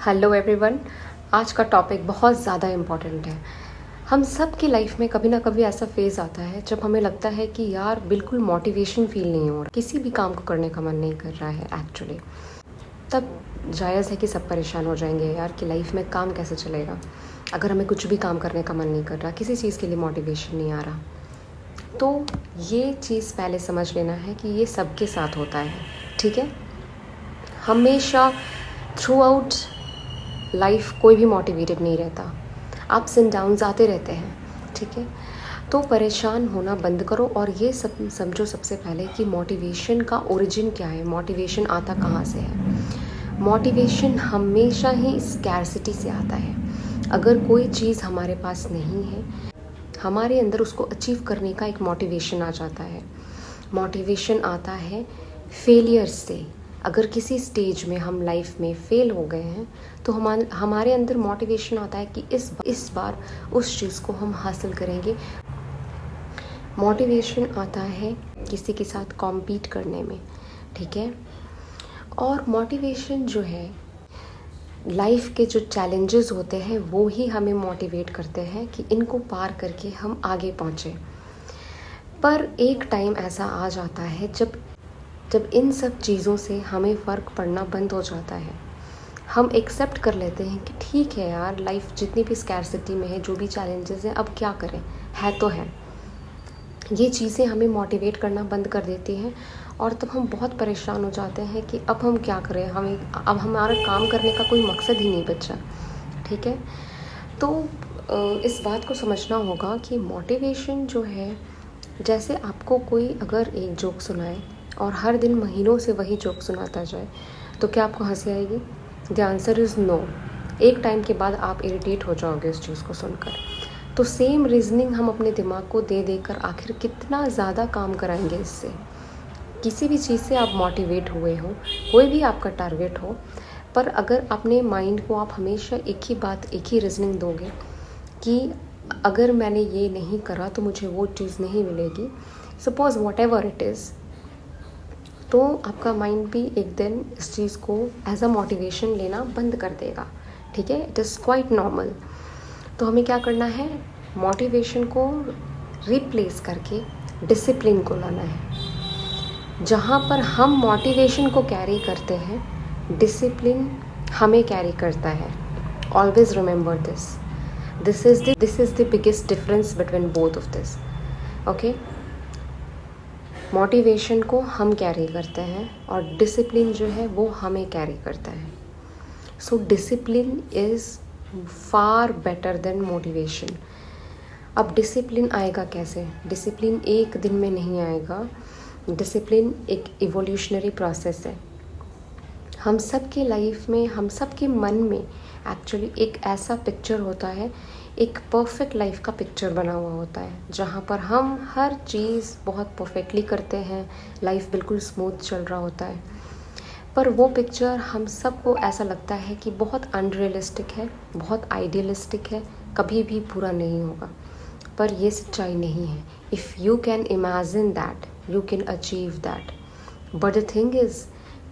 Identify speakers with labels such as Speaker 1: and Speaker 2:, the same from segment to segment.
Speaker 1: Hello everyone. आज का topic बहुत ज़्यादा इम्पॉर्टेंट है। हम सब की लाइफ में कभी ना कभी ऐसा फेज़ आता है जब हमें लगता है कि यार बिल्कुल मोटिवेशन फील नहीं हो रहा, किसी भी काम को करने का मन नहीं कर रहा है एक्चुअली। तब जायज़ है कि सब परेशान हो जाएंगे यार कि लाइफ में काम कैसे चलेगा अगर हमें कुछ भी काम करने का मन नहीं कर रहा, किसी चीज़ के लिए मोटिवेशन नहीं आ रहा। तो ये चीज़ पहले समझ लेना है कि ये सबके साथ होता है, ठीक है। हमेशा थ्रू आउट लाइफ कोई भी मोटिवेटेड नहीं रहता, अप्स एंड डाउन्स आते रहते हैं, ठीक है। तो परेशान होना बंद करो और ये सब समझो सबसे पहले कि मोटिवेशन का ओरिजिन क्या है, मोटिवेशन आता कहाँ से है। मोटिवेशन हमेशा ही स्कैरसिटी से आता है। अगर कोई चीज़ हमारे पास नहीं है, हमारे अंदर उसको अचीव करने का एक मोटिवेशन आ जाता है। मोटिवेशन आता है फेलियर से। अगर किसी स्टेज में हम लाइफ में फेल हो गए हैं तो हमारे अंदर मोटिवेशन आता है कि इस बार उस चीज़ को हम हासिल करेंगे। मोटिवेशन आता है किसी के साथ कॉम्पीट करने में, ठीक है। और मोटिवेशन जो है, लाइफ के जो चैलेंजेस होते हैं वो ही हमें मोटिवेट करते हैं कि इनको पार करके हम आगे पहुँचें। पर एक टाइम ऐसा आ जाता है जब इन सब चीज़ों से हमें फ़र्क पड़ना बंद हो जाता है। हम एक्सेप्ट कर लेते हैं कि ठीक है यार, लाइफ जितनी भी स्कैरसिटी में है, जो भी चैलेंजेस हैं, अब क्या करें, है तो है। ये चीज़ें हमें मोटिवेट करना बंद कर देती हैं और तब हम बहुत परेशान हो जाते हैं कि अब हम क्या करें, अब हमारा काम करने का कोई मकसद ही नहीं बचा, ठीक है। तो इस बात को समझना होगा कि मोटिवेशन जो है, जैसे आपको कोई अगर एक जोक सुनाए और हर दिन महीनों से वही जोक सुनाता जाए तो क्या आपको हंसी आएगी? The answer is no. एक टाइम के बाद आप इरिटेट हो जाओगे उस चीज़ को सुनकर। तो सेम रीजनिंग हम अपने दिमाग को दे देकर आखिर कितना ज़्यादा काम कराएंगे इससे। किसी भी चीज़ से आप मोटिवेट हुए हो, कोई भी आपका टारगेट हो, पर अगर अपने माइंड को आप हमेशा एक ही बात, एक ही रीजनिंग दोगे कि अगर मैंने ये नहीं करा तो मुझे वो चीज़ नहीं मिलेगी, suppose what ever it is, तो आपका माइंड भी एक दिन इस चीज़ को एज अ मोटिवेशन लेना बंद कर देगा, ठीक है। It is quite normal. तो हमें क्या करना है, मोटिवेशन को रिप्लेस करके डिसिप्लिन को लाना है। जहाँ पर हम मोटिवेशन को कैरी करते हैं, डिसिप्लिन हमें कैरी करता है। Always remember this. This is the biggest difference between both of this, okay. Motivation को हम कैरी करते हैं और डिसिप्लिन जो है वो हमें कैरी करता है। So discipline is far better than motivation. अब डिसिप्लिन आएगा कैसे? डिसिप्लिन एक दिन में नहीं आएगा। डिसिप्लिन एक इवोल्यूशनरी प्रोसेस है। हम सब के लाइफ में, हम सब के मन में एक्चुअली एक ऐसा पिक्चर होता है, एक परफेक्ट लाइफ का पिक्चर बना हुआ होता है, जहाँ पर हम हर चीज़ बहुत परफेक्टली करते हैं, लाइफ बिल्कुल स्मूथ चल रहा होता है। पर वो पिक्चर हम सबको ऐसा लगता है कि बहुत अनरियलिस्टिक है, बहुत आइडियलिस्टिक है, कभी भी पूरा नहीं होगा। पर ये सच्चाई नहीं है। If you can imagine that, you can achieve that. But the thing is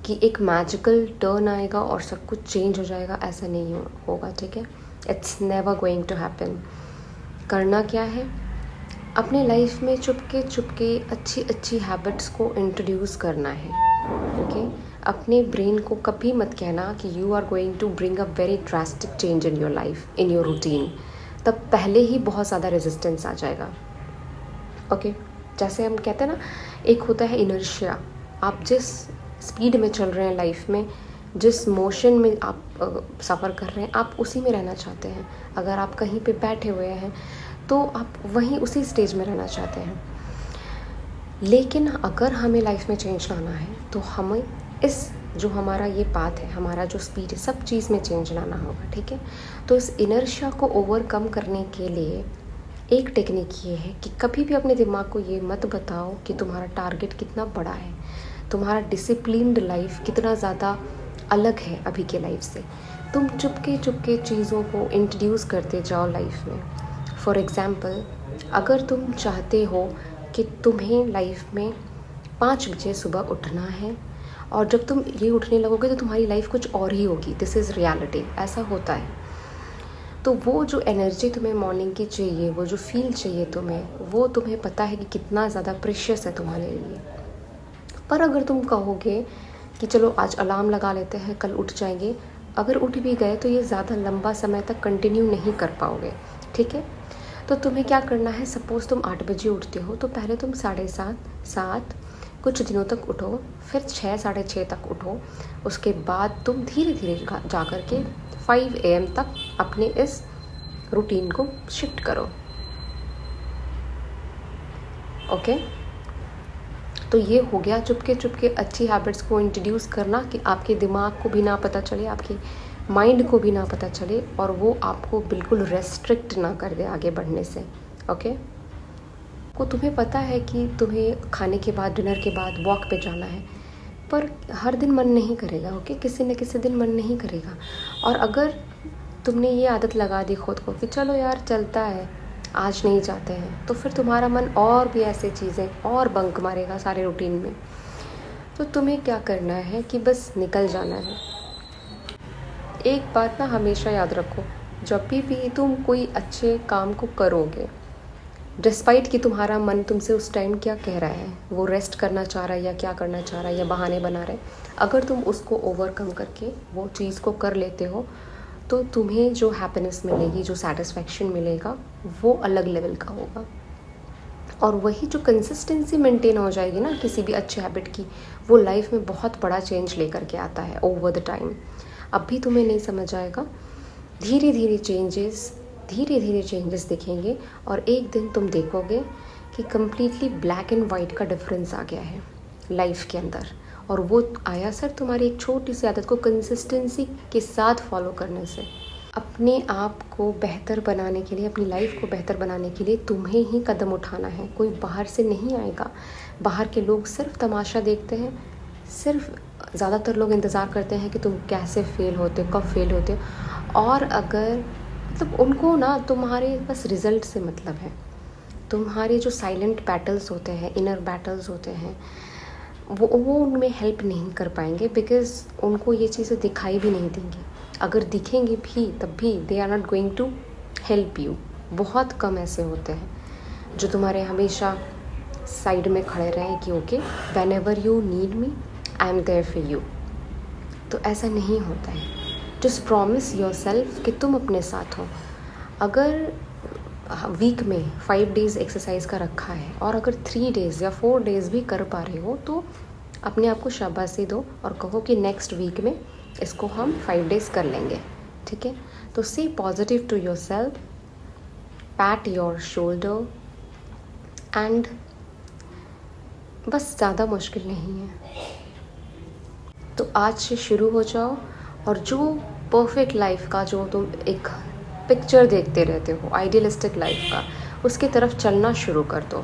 Speaker 1: कि एक मैजिकल टर्न आएगा और सब कुछ चेंज हो जाएगा, ऐसा नहीं होगा, ठीक है। It's never going to happen. करना क्या है, अपने लाइफ में चुपके चुपके अच्छी अच्छी हैबिट्स को इंट्रोड्यूस करना है, ओके। अपने ब्रेन को कभी मत कहना कि you are going to bring a very drastic change in your life, in your routine. तब पहले ही बहुत ज़्यादा रेजिस्टेंस आ जाएगा, ओके। जैसे हम कहते हैं ना, एक होता है इनर्शिया। आप जिस स्पीड में चल रहे हैं लाइफ में, जिस मोशन में आप सफ़र कर रहे हैं, आप उसी में रहना चाहते हैं। अगर आप कहीं पे बैठे हुए हैं तो आप वहीं उसी स्टेज में रहना चाहते हैं। लेकिन अगर हमें लाइफ में चेंज लाना है तो हमें इस जो हमारा ये पाथ है, हमारा जो स्पीड है, सब चीज़ में चेंज लाना होगा, ठीक है। तो इस इनर्शिया को ओवरकम करने के लिए एक टेक्निक ये है कि कभी भी अपने दिमाग को ये मत बताओ कि तुम्हारा टारगेट कितना बड़ा है, तुम्हारा डिसिप्लिन्ड लाइफ कितना ज़्यादा अलग है अभी के लाइफ से। तुम चुपके चुपके चीज़ों को इंट्रोड्यूस करते जाओ लाइफ में। फॉर एग्ज़ाम्पल, अगर तुम चाहते हो कि तुम्हें लाइफ में 5 बजे सुबह उठना है और जब तुम ये उठने लगोगे तो तुम्हारी लाइफ कुछ और ही होगी। दिस इज़ रियलिटी, ऐसा होता है। तो वो जो एनर्जी तुम्हें मॉर्निंग की चाहिए, वो जो फील चाहिए तुम्हें, वो तुम्हें पता है कि कितना ज़्यादा प्रेशियस है तुम्हारे लिए। पर अगर तुम कहोगे कि चलो आज अलार्म लगा लेते हैं, कल उठ जाएंगे, अगर उठ भी गए तो ये ज़्यादा लंबा समय तक कंटिन्यू नहीं कर पाओगे, ठीक है। तो तुम्हें क्या करना है, सपोज़ तुम 8 बजे उठते हो तो पहले तुम 7:30 7 कुछ दिनों तक उठो, फिर 6 साढ़े 6 तक उठो। उसके बाद तुम धीरे धीरे जा कर के 5 AM तक अपने इस रूटीन को शिफ्ट करो। ओके, तो ये हो गया चुपके चुपके अच्छी हैबिट्स को इंट्रोड्यूस करना कि आपके दिमाग को भी ना पता चले, आपके माइंड को भी ना पता चले, और वो आपको बिल्कुल रेस्ट्रिक्ट ना कर दे आगे बढ़ने से। ओके, को तुम्हें पता है कि तुम्हें खाने के बाद, डिनर के बाद वॉक पे जाना है, पर हर दिन मन नहीं करेगा। ओके, किसी न किसी दिन मन नहीं करेगा। और अगर तुमने ये आदत लगा दी खुद को कि चलो यार चलता है, आज नहीं जाते हैं, तो फिर तुम्हारा मन और भी ऐसे चीज़ें और बंक मारेगा सारे रूटीन में। तो तुम्हें क्या करना है कि बस निकल जाना है। एक बात ना हमेशा याद रखो, जब भी तुम कोई अच्छे काम को करोगे, डिस्पाइट कि तुम्हारा मन तुमसे उस टाइम क्या कह रहा है, वो रेस्ट करना चाह रहा है या क्या करना चाह रहा है या बहाने बना रहा है, अगर तुम उसको ओवरकम करके वो चीज़ को कर लेते हो तो तुम्हें जो हैप्पीनेस मिलेगी, जो सेटिस्फैक्शन मिलेगा, वो अलग लेवल का होगा। और वही जो कंसिस्टेंसी मेंटेन हो जाएगी ना किसी भी अच्छे हैबिट की, वो लाइफ में बहुत बड़ा चेंज लेकर के आता है ओवर द टाइम। अब भी तुम्हें नहीं समझ आएगा, धीरे धीरे चेंजेस दिखेंगे, और एक दिन तुम देखोगे कि कम्प्लीटली ब्लैक एंड वाइट का डिफरेंस आ गया है लाइफ के अंदर। और वो आया सर तुम्हारी एक छोटी सी आदत को कंसिस्टेंसी के साथ फॉलो करने से। अपने आप को बेहतर बनाने के लिए, अपनी लाइफ को बेहतर बनाने के लिए तुम्हें ही कदम उठाना है, कोई बाहर से नहीं आएगा। बाहर के लोग सिर्फ तमाशा देखते हैं, सिर्फ ज़्यादातर लोग इंतज़ार करते हैं कि तुम कैसे फेल होते हो, कब फेल होते हो, और अगर मतलब उनको ना तुम्हारे बस रिज़ल्ट से मतलब है। तुम्हारे जो साइलेंट बैटल्स होते हैं, इनर बैटल्स होते हैं, वो उनमें हेल्प नहीं कर पाएंगे, बिकॉज़ उनको ये चीज़ें दिखाई भी नहीं देंगी। अगर दिखेंगी भी तब भी they are not going to help you. बहुत कम ऐसे होते हैं जो तुम्हारे हमेशा साइड में खड़े रहें कि okay whenever you need me I am there for you. तो ऐसा नहीं होता है। जस्ट प्रॉमिस योर सेल्फ कि तुम अपने साथ हो। अगर वीक में 5 डेज़ एक्सरसाइज का रखा है और अगर 3 डेज़ या 4 डेज़ भी कर पा रहे हो तो अपने आप को शाबाशी दो और कहो कि नेक्स्ट वीक में इसको हम 5 डेज़ कर लेंगे, ठीक है। तो see positive to yourself, pat your shoulder, and बस ज़्यादा मुश्किल नहीं है। तो आज से शुरू हो जाओ, और जो परफेक्ट लाइफ का जो तुम एक पिक्चर देखते रहते हो, आइडियलिस्टिक लाइफ का, उसकी तरफ चलना शुरू कर दो।